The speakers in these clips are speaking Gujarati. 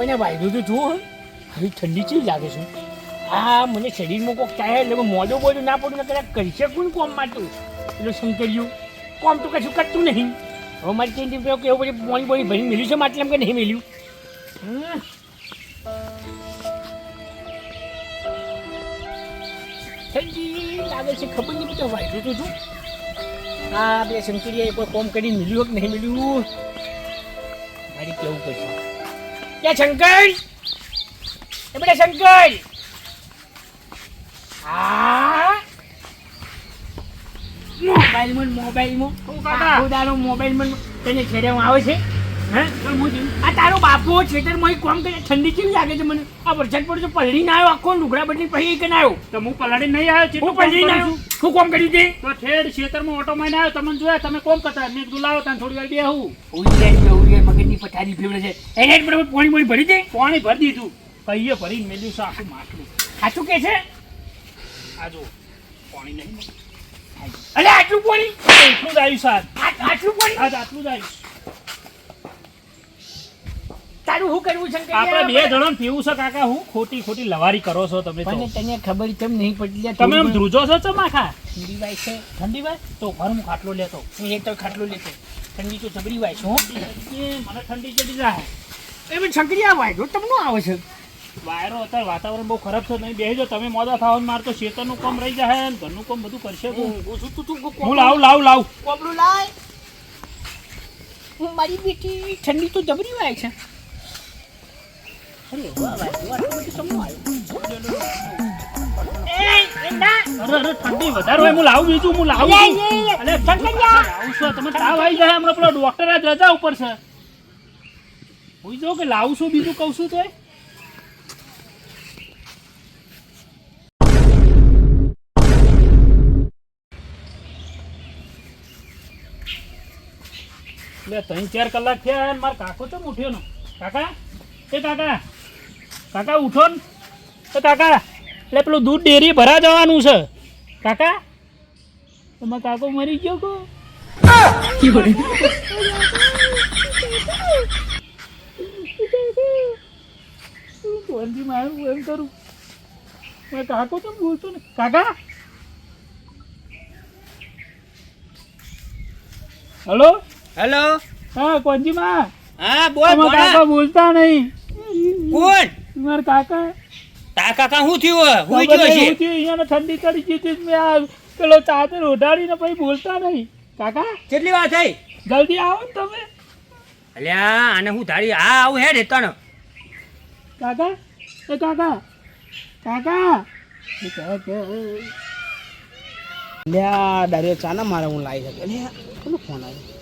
પણ વાયદો તો જુઓ હવે ઠંડી ચી લાગે છે આ મને શરીરમાં કોઈક થાય એટલે મોડું બોડું ના પડું ને કદાચ કરી શકું ને કોમ માટે એટલે શંકર્યું કોમ તો કશું કરતું નહીં હવે મારે કેવું પછી મોડી બોડી ભરી મેળ્યું છે માટલામ કે નહીં મેળ્યું ઠંડી લાગે છે ખબર નહીં બધો વાયદો તો છું આ બે શંકરીએ કોઈ કોમ કરીને મેળ્યું કે નહીં મેળ્યું મારે કેવું પડશે ક્યાં શંકર એ બેટા શંકર હા મોબાઈલમાં તને ખેડવામાં આવે છે આ તારો બાપો ખેતરમાં કોમ કરે ઠંડી કેવી લાગે છે મને આ વરસાદ પડ્યો પલળી ના આવ્યો આખો લુગડા બદલી પછી કે ના આવ્યો તો હું પલાડી નહીં આવ્યો હું પલળી ના આવ્યો શું કોમ કર્યું તે તો ઠેડ ખેતરમાં ઓટો મારીને આવ્યો તમને જોયા તમે કોમ કરતા મેં કીધું લાવો તને થોડી વાર બેહું ઉડી મગજની પથારી ફેવડે છે એને બરાબર પાણી ભરી દે પાણી ભરી દીધું કહીએ ભરીને મેલ્યું છે આખું માટલું સાચું કે છે આ જો પાણી નહીં અલે આટલું પાણી એટલું જ આવ્યું સાહેબ આટલું પાણી આટલું જ આવ્યું તારું શું કરવું છે આપણે બે જણાને પીવું છે કાકા હું ખોટી ખોટી લવારી કરો છો તમે તો તને ખબર કેમ નહીં પડી તમે એમ ધ્રુજો છો ચમાખા ઠંડી વાય છે ઠંડી ભાઈ તો ઘર હું ખાટલો લેતો હું એક તો ખાટલો લેતો ઠંડી તો જબરી વાય છે મને ઠંડી ચડી જાય એ પણ શંકરી આ વાયદો તમને આવે છે વાયરો અત્યારે વાતાવરણ બહુ ખરાબ છે નહીં બેસી જો તમે મોડા થાવ માર તો ખેતરનું કામ રહી જાય ને ઘરનું કામ બધું કરશે હું લાવ કોબલું લાય હું મારી બેટી ઠંડી તો જબરી વાય છે અરે વાહ ઠંડી વધારે હોય હું લાવું બીજું હું લાવું છું તમે તાવ આવી જાય હમણાં પેલો ડોક્ટર આજ રજા ઉપર છે હું જો કે લાવું છું બીજું કહું છું તો બે 3-4 કલાક થયા અને મારા કાકો તો ઉઠ્યો ને કાકા એ કાકા ઉઠો ને એ કાકા એટલે પેલું દૂધ ડેરી ભરા જવાનું છે કાકા તમારો કાકો મરી ગયો કો મારું એમ કરું મારા કાકો તો બોલતો ને કાકા હેલો હેલો હા કોંજી માં હા બોલ કાકા બોલતા નહીં કોણ મારા કાકા તા કાકા શું થયું હુઈ ગયો છે અહીંયા ઠંડી ચડી ગઈ હતી મેં આ પેલો ચાદર ઓઢાડીને પછી બોલતા નહીં કાકા કેટલી વાર થઈ જલ્દી આવો ને તમે અલ્યા આને હું ધારી હા આવું હે રે તને કાકા એ કાકા કાકા એ કાકા અલ્યા ડાયરેક્ટ ચાના મારે હું લાવી શકે અલ્યા કોનો ફોન આવ્યો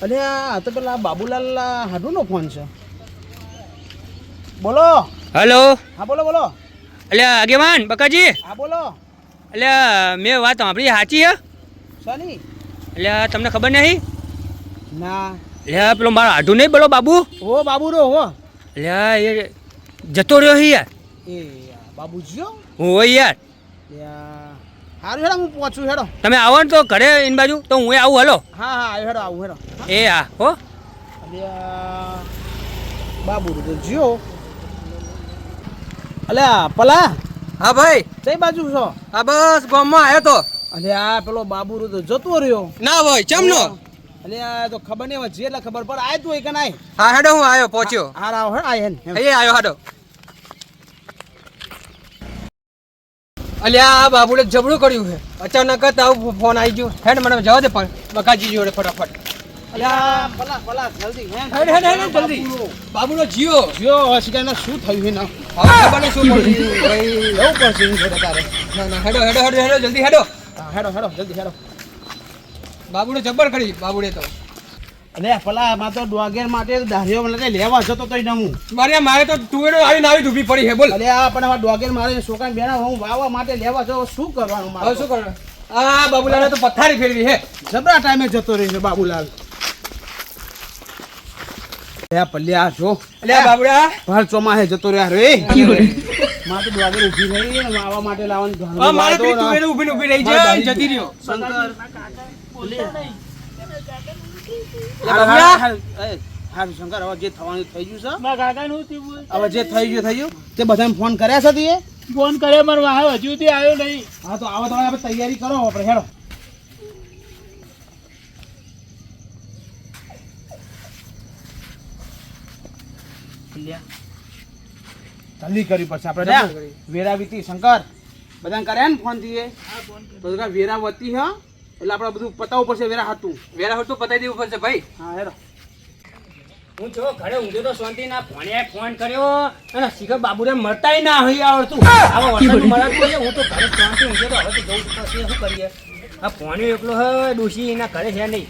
અલ્યા આ તો પેલા બાબુલાલ હાડુનો ફોન છે બોલો હેલો હા બોલો અલ્યા આગેવાન બકાજી હા બોલો અલ્યા મેં વાત સાંભળી સાચી હે સની અલ્યા તમને ખબર નહીં ના અલ્યા પેલો મારો હાડુ નહીં બોલો બાબુ ઓ બાબુ રો હો અલ્યા એ જતો રહ્યો છે યાર એ બાબુજીઓ હોય યાર સારું હેડો હું પહોંચું હેડો તમે આવો ને તો ઘરે એની બાજુ તો હું આવું હલો હા આવ્યો હેડો આવું હેડો એ હા હો અલ્યા બાબુ રો જીઓ અલ્યા પલા હા ભાઈ કઈ બાજુ છો હા બસ ગામમાં આવ્યો તો અલ્યા પેલો બાબુ રો તો જતો રહ્યો ના હોય ચમનો અલ્યા તો ખબર નહીં જે એટલે ખબર પડે આય તું કે નાય હા હેડો હું આવ્યો પહોંચ્યો હા રાવ હે આય હે એ આવ્યો હેડો અલ્યા આ બાબુને જબડું કર્યું છે અચાનક જ આવું ફોન આવી ગયો હેડ મને જવા દે પણ બકાજી જોડે ફટાફટ અલ્યા પલા જલ્દી હેડ જલ્દી બાબુનો જીઓ જો હસીકાને શું થયું છે ના હવે ખબર નહીં શું પડ્યું ભાઈ એવું પડશે એમ છે તારે ના હેડો જલ્દી હેડો હા હેડો જલ્દી હેડો બાબુને જબર કરી બાબુને તો અરે પલા માં તો ડોગેર માટે દાઢીઓ મને લેવા જતો તોય નમું મારે તો તુવેડો આવી ઊભી પડી છે બોલ અરે આ પણ આ ડોગેર મારે છોકરાને બેના હું વાવા માટે લેવા જતો શું કરવાનું મારે હવે શું કરવાનું આ બાબુલાને તો પથારી ફેરવી હે જબરા ટાઈમે જતો રહી છે બાબુલાલ પલ્યા જો અલ્યા બાબુડા ભાર ચોમાહે જતો રહ્યા રે માં તો ડોગેર ઊભી રહી ને વાવા માટે લાવવાનું ઘણું મારે તુવેડો ઊભી રહી જાય જતી રહ્યો શંકર હા શંકર હવે જે થવાનું થઈ ગયું છે મારા કાકાનું થયું હવે જે થઈ ગયું તે બધાને ફોન કર્યા છે તીએ ફોન કરે મારો વાહ હજુ સુધી આવ્યો નહીં. હા તો આવો તો આપણે તૈયારી કરો આપણે હેડો જલ્દી કરવી પડશે આપણે જલ્દી લે. કરી. વેરાવીતી શંકર બધાને કર્યા ને ફોન થી તો વેરાવતી હા એટલે આપણે બધું પતાવવું પડશે વેરા હતું વેરા હોતું પતાવી દેવું પડશે ભાઈ. હા હેડો હું જો ઘરે ઊંઘ્યો તો શાંતિ ના ફોન કર્યો અને શીખર બાબુને મળતાય ના હોય આવડતું આવા વરસાદનું મળતું હોય હું તો ઘરે શાંતિ ઊંઘ્યો તો હવે તો જવું પડશે શું કરીએ આ ફોને એકલો હે ડોશી એના ઘરે છે નહીં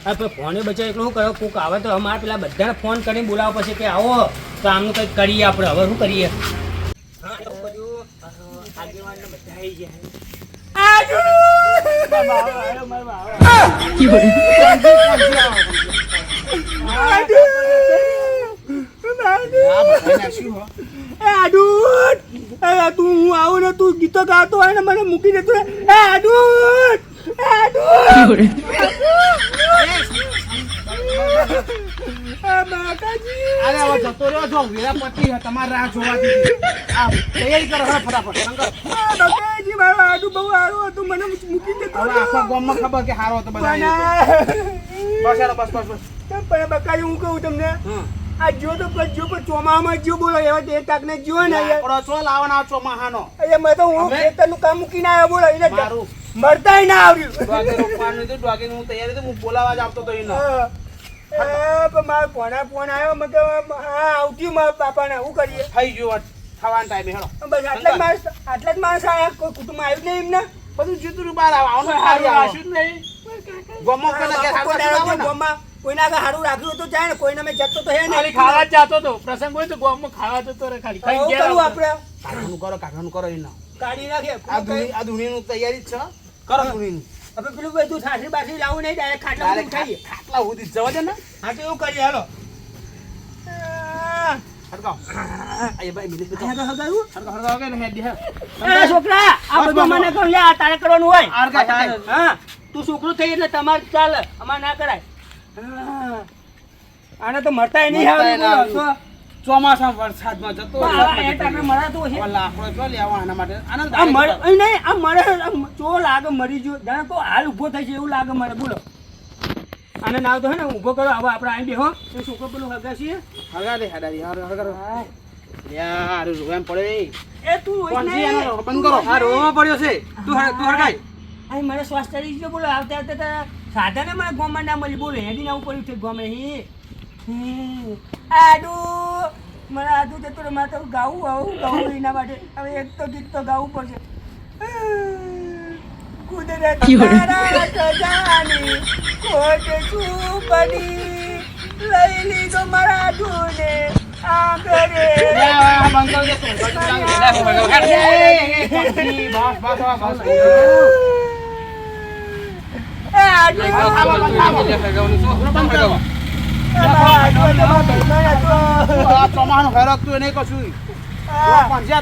હા પણ ફોને બચાવ એકલો શું કર્યો કોક આવે તો અમારે પેલા બધાને ફોન કરીને બોલાવવા પછી કે આવો તો આમનું કંઈક કરીએ આપણે હવે શું કરીએ હા એવું બધું આગેવાનને બધા આવી ગયા તું હું આવું ને તું ગીતો ગાતો હોય ને મને મૂકી દેતો અરે હવે જતો રહ્યો છો વેરાપતિ તમારે રાહ જોવા દીધી આ તૈયારી કરો હવે ફટાફટ શંકર મારું આડું બહુ સારું હતું મને મૂકી દેતો હવે આખા ગામમાં ખબર કે હારો હતો બધા બસ હેડો બસ બસ બસ બકાજી હું કહું તમને હમ આ જો તો જો પણ ચોમામાં જો બોલો એવા તે તાકને જો ને આપણો છો લાવવાનો ચોમાહાનો અહીંયા મેં તો હું અમે? ખેતરનું કામ મૂકીને આવ્યો બોલો એને મારું મળતાય ના આવ્યું ડોગે રોકવાનું હતું ડોગે હું તૈયારી હતી હું બોલાવા જ આવતો તો એને પણ મારો ફોન આવ્યો મેં કે હા આવતી મારા બાપાને શું કરીએ થઈ ગયું થવાના ટાઈમે હેડો બસ આટલા જ માણસ આયા કોઈ કુટુંબ આવ્યું જ નહીં એમને બધું જીતું બહાર આવવાનું સારું સારું આશું જ નહીં. ગમો કે ના કે સારું આવે ને કોઈના આગળ સારું રાખ્યું તો જાય ને કોઈને મેં જતો તો હે ને ખાલી ખાવા જ જાતો હતો પ્રસંગ હોય તો ગામમાં ખાવા જતો રહે ખાલી ખાઈ આવું ઘેર કરવું આવતો. આપણે કાઢવાનું કરો એને કાઢી નાખીએ આ ધૂણીનું તૈયારી જ છે કરો ધૂણીનું હવે પેલું બધું થાસી બાસી લાવું નહીં ડાયરેક્ટ ખાટલા ડાયરેક્ટ ઉઠાઈએ ખાટલા સુધી જવા દે ને હા તો એવું કરીએ હાલો હડકાવ આય ભાઈ મિનિટ બેઠો અહીંયા તો હગાયું? હડકાવ કે ને હેડ દે એ છોકરા આ બધું મને કહું લે આ તારે કરવાનું હોય આર કા થાય હા તું છોકરું થઈ એટલે તમારે ચાલે અમારે ના કરાય હા. આને તો મળતાય નહીં મળતાય ના આવડતું બોલો. ચોમાસા વરસાદમાં જતો પણ આવા એ ટાઈમે મળાતું હશે. લાકડો જો લેવા આના માટે આના આ મળે અહીં નહીં આ મળે આમ ચો લાગે મરી ગયો જાણે તો હાલ ઊભો થાય છે એવું લાગે મને બોલો આને નાવ તો હે ને ઊભો કરો હવે આપણે અહીં બેહો એ છોકરો પેલું હગા છીએ હગા દે હડારી હગા યાર રોમ પડે એ તું રોઈ કોણસી નહીં. એનો બંધ કરો આ રોવામાં પડ્યો છે તું હરકાય અહીં મને શ્વાસ ચડી ગયો બોલો આવતા આવતા સાધને મને ગોમાં ના મળી બોલો હેડીને આવું પડ્યું છે ગમે આડું મને આડું જતું રે મારે તો ગાવું એના માટે હવે એક તો ગીત તો ગાવું પડશે કુદરત તારા સજાની ખોટ શું પડી લઈ લીધો મારા આડુને આંગરે બંધ કરી દે બસ ચોમાનું ફરકતું એને કશું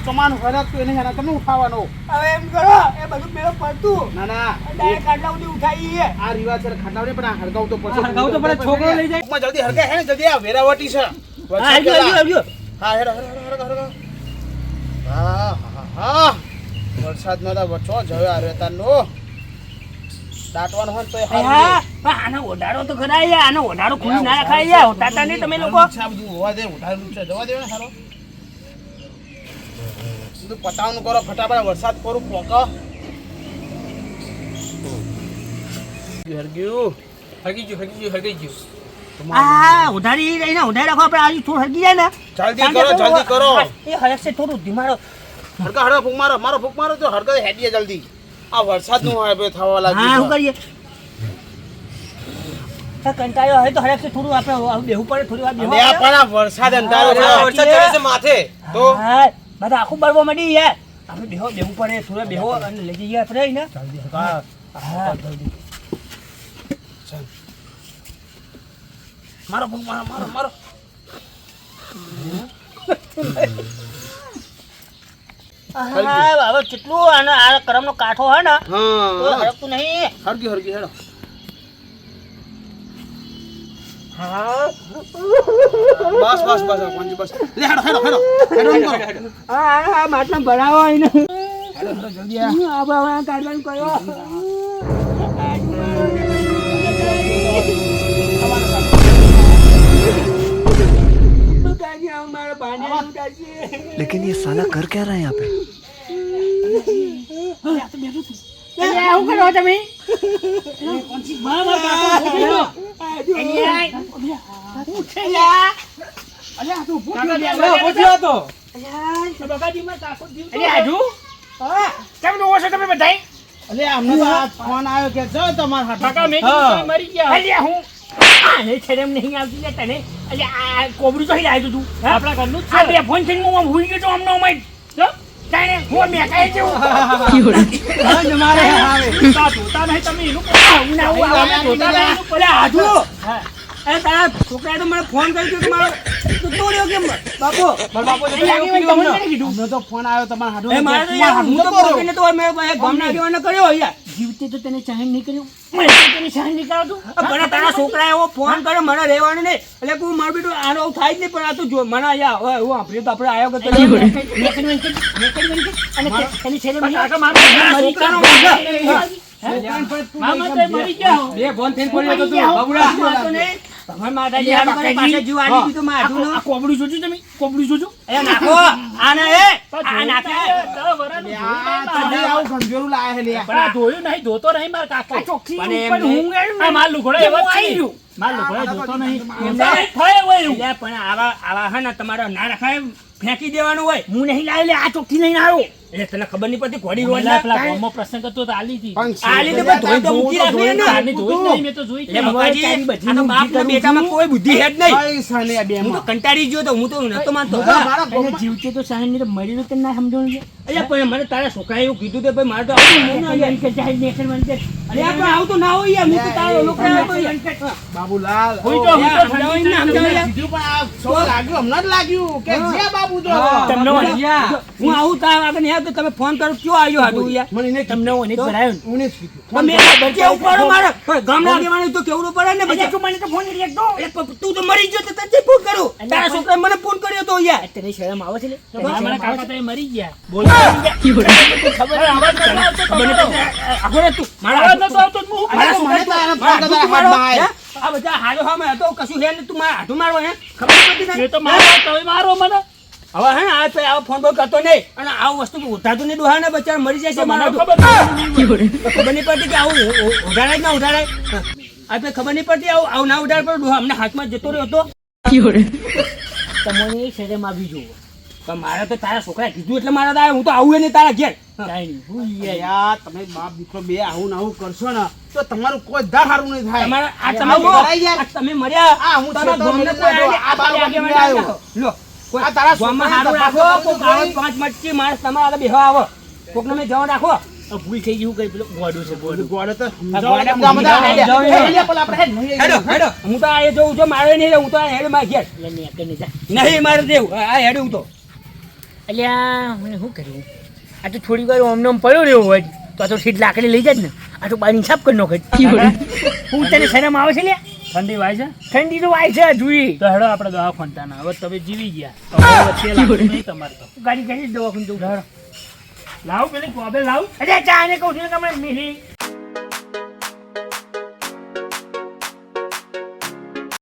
ચોમાનું ફરકતું એને તમે ઉઠાવવાનો હવે એમ કરો એ બધું પેલો પડતું ના ના ડાયરેક્ટ ખાટલા સુધી ઉઠાઈએ આ રિવાજ છે ખાટાવડે પણ આ હરગાવ તો પડશે હરગાવ તો પડે, છોકરો લઈ જાય. ટૂંકમાં જલ્દી હરગાય હે ને જલ્દી આ વેરાવટી છે હા હેરો હા હા વરસાદમાં તો વચ્ચો જયો આ રેતાનો દાટવાનો હોય તો હા પણ આનો ઓઢાડો તો ખરા યાર આનો ઓઢાડો ખુલ્લું ના રખાય યાર ઓઢાડતા નહીં તમે લોકો હોવા દે ઉઠાડું છે જવા દે ને સારો બધું પતાવનું કરો ફટાફટ વરસાદ કરું પોક હરગી ગયું હા ઓઢાડી રહીને ઓઢાડી રાખો આપણે આજે થોડું હરગી જાય ને જલ્દી કરો એ હરક છે થોડું ધીમાડો હરકા હરકા ફૂક મારો તો હરકા હેડીએ જલ્દી આ વરસાદનું હોય બે થવા હા શું લાગ્યું કરીએ કંટાળ્યો હોય તો હરક છે થોડું આપણે બેહવું પડે થોડી વાર બેહવું આ પણ આ વરસાદ અંધારો છે હા, વરસાદ ચડે છે માથે તો હા બધા આખું બળવા માંડી યાર આપણે બેહવું પડે થોડા બેહો અને લઈ જઈએ આપણે ને હા હા જલ્દી મારો ફૂક મારો હા હવે કેટલું આને આ કરમનો કાંઠો હોય ને તો હા હરકતું નહીં હરગી હેડો હા બસ બસ બસ કોણજી બસ લે હેડો હેડો હેડો હેડો એમ કરો. આ માટલા ભરાવો એને હેડો હેડો જલ્દી આ. આ કાઢવાનું કર્યો लेकिन ये साला कर क्या रहा है यहाँ पे? શું કરો તમે પૂછ્યો તો કેમ જોવો છો તમે બધા અલે અમને તો આ ફોન આવ્યો કે જો તમારા હાથ કાકા મેં કીધું તમે મરી ગયા અલ્યા હું આને શરમ નહીં આવતી લે તને અલ્યા આ કોબરું તો અહીં લાવ્યું તું આપણા ઘરનું જ આ છે બે ફોન થઈને હું ભૂલી ગયો તો અમને ઉમેદ જો તાણે હું મેકાય જેવું મારે આવે તા ધોતા નહીં તમે એનું આવું ના આવું તમે ધોતા નહીં એનું અરે હાજુ હા અરે તારા છોકરાએ તો મને ફોન કર્યો કે મારો તું તોડ્યો કેમ બાપુ બાપુ તો અહીંયા આગળ તમને કોને કીધું અમને તો ફોન આવ્યો તમારા હાડું એ મારે તો યાર હું તો ફોન કરીને તો મેં ગામના આગેવાનને કર્યો યાર જીવતે તો તને સહન નહીં કર્યું મને તો તને સહન નહીં કરાવતું પણ તારા છોકરાએ એવો ફોન કર્યો મને રહેવાનું નહીં એટલે હું મારું બેટું આનો આવું થાય જ નહીં પણ આ તો જો મને અહીંયા હવે હું આપણે તો આપણે આવ્યો કે અને તેની છેલ્લે મને કાકા મારું છોકરાનો મામા તો મરી ગયા હો. બે ફોન થઈને પડ્યો તો તું બાબુડા મારતો નહીં તમાર માતાજી આ મને પાસે જીવ આલી દીધો માં આધું આ કોબડું જોજો તમે કોબડું જોજો એ નાખો આને એ આ નાખે 10 વરાનું ધોયું નહીં તમે મારા. આવું ગંભીરું લાયા છે લે પણ આ ધોયું નહીં ધોતો નહીં મારા કાકો ચોખ્ખી પણ એમ ઉપર નહીં. હું ગયું આ માર લુગડો એવો જ આવી છે ગયું માર લુગડો ધોતો નહીં એમ થાય હોય એવું એટલે પણ આવા હે ને તમારા ના રખાય ફેંકી દેવાનું હોય હું નહીં લાવ્યો લે આ ચોખ્ખી લઈને આવ્યો એટલે તને ખબર નહીં પડતી ઘોડી રોડ પેલા પેલા ગામમાં પ્રસંગ હતો તો આલી હતી પણ આ લીધે પણ ધોઈ તો મૂકી રાખવી ને આની ધોઈ જ નહીં મેં તો જોઈ જ એટલે નહીં. બકાજી આ તો બાપના બેટામાં કોઈ બુદ્ધિ હે જ નહીં પૈસા ને બે હું તો કંટાળી ગયો તો હું તો નતો માનતો મારા તને જીવતે તો સહન નહીં તો મરી તો તને ના સમજણ છે અલ્યા પણ મને તારા છોકરાએ એવું કીધું કે ભાઈ મારે તો આવું નહીં ને યાર. કે જાહેર નેશન વંચે અલ્યા પણ આવું તો ના હોય યાર હું તો તારો લોકો હતો યાર. બાબુલાલ હોય તો હું તો યાર, ઠંડી સમજાવીને ના સમજાવીને. કીધું પણ આ સૌ લાગ્યું હમણાં જ લાગ્યું કે જે બાબુ તો તમને હા, યાર. હું આવું તાર આગળ નહીં આવતો તમે ફોન કરો ક્યાં આવ્યો હાડું યાર મને એને તમને ઓને જ ભરાયો ને મને જ કીધું પણ મેં કેવું પડે મારે પણ ગામના આગેવાને તો કેવું પડે ને અલ્યા પછી તું મને તો ફોન કરી એકતો તું તો મરી ગયો તો તને ફોન કરું તારા છોકરાએ મને ફોન કર્યો તો યાર તને શરમ આવે છે લે મારા કાકા તો એ મરી ગયા ખબર ખબર નથી આખો તું મારા આવાજ નતો આવતો તો હું મારા મને તો આને મારા ફોન કરતા હાથું મારો, હાથમાં હે? આ બધા હારો હામે હતો કશું છે ને તું મારા હાથું મારો હે ખબર નથી તને? એ તો મારો તમે મારો મને હવે હે ને આ તો આવો ફોન બોલ કરતો નહીં અને આવું વસ્તુ ઉઠાતું નહીં ડોહા ને બચારા મરી જાય છે મને મારા ખબર નથી. તો ખબર નહીં પડતી કે આવું ઉઠાડાય કે ના ઉઠાડાય આ તો ખબર નહીં પડતી આવું ના ઉઠાડ પર ડોહા અમને હાથમાં જતો રહ્યો હતો તમને શરમ આવી જોવો પણ મારે તો તારા છોકરાએ કીધું એટલે મારા તો આવ્યો. હું તો આવું નહીં તારા ઘેર કાંઈ નહીં હું યાર યાર તમે બાપ દીકરો બે આવું ને આવું કરશો ને તો તમારું કોઈ દાર સારું નહીં થાય તમારા આ આવું તમે કરાય યાર. આ તમે મર્યા આ હું તમારા છેતો ગામને મેં કોઈ તો આ બાર આગળ વખત આવ્યો. લો કોઈ આ તારા ગામમાં છોકરાને હારું રાખો તપાસો, કોક આવે 5 મટકી માણસ તમારા આગળ બેહવા આવો કોકને મેં જવા રાખો આ ભૂલ થઈ ગયું કઈ પેલો ગોડો છે ગોડો ગોળે તો ગોળે ગામ બધા સમજાવો, હેડ્યા. સમજાવો. હેડ્યા, પેલા આપણે હેડ નહીં હેડો હેડો હું તો આ જોઉં છું મારે નહીં હું તો આ હેડ માં ઘેર એટલે ને એકને જા નહીં મારે દેવું આ હેડ હું તો અલ્યા મને શું કર્યું આ તો થોડી વાર ઓમને ઓમ પડ્યો રહ્યો હોય તો આ તો સીટ લાકડી લઈ જાય ને આ તો બારી સાફ કરી નાખે હું તને શરમ આવે છે લ્યા ઠંડી વાય છે ઠંડી તો વાય છે જોઈ તો હેડો આપણે દવા ખોંટાના હવે તમે જીવી ગયા હવે વચ્ચે લાગતું નહીં તમારે તો ગાડી ગાડી દવા ખુંદ દઉં લાવ પેલી કોબે લાવ અરે ચા ને કહું છું કે હમણાં મિલી